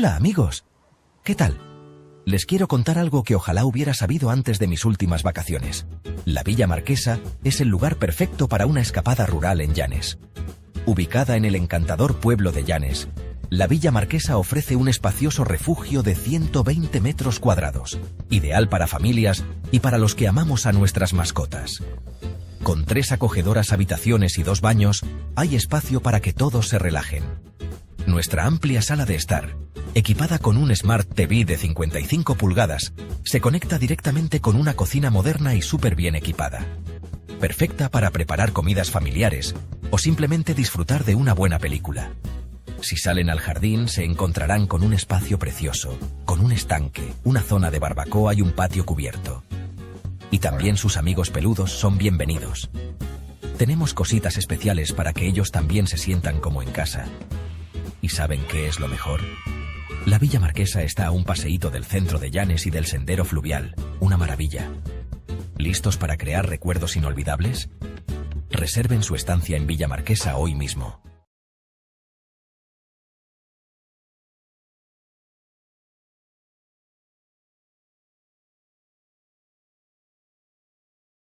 Hola, amigos. ¿Qué tal? Les quiero contar algo que ojalá hubiera sabido antes de mis últimas vacaciones. La Villa Marquesa es el lugar perfecto para una escapada rural en Llanes. Ubicada en el encantador pueblo de Llanes, la Villa Marquesa ofrece un espacioso refugio de 120 metros cuadrados, ideal para familias y para los que amamos a nuestras mascotas. Con 3 acogedoras habitaciones y 2 baños, hay espacio para que todos se relajen. Nuestra amplia sala de estar, equipada con un Smart TV de 55 pulgadas, se conecta directamente con una cocina moderna y súper bien equipada. Perfecta para preparar comidas familiares o simplemente disfrutar de una buena película. Si salen al jardín, se encontrarán con un espacio precioso, con un estanque, una zona de barbacoa y un patio cubierto. Y también sus amigos peludos son bienvenidos. Tenemos cositas especiales para que ellos también se sientan como en casa. ¿Y saben qué es lo mejor? La Villa Marquesa está a un paseíto del centro de Llanes y del sendero fluvial, una maravilla. ¿Listos para crear recuerdos inolvidables? Reserven su estancia en Villa Marquesa hoy mismo.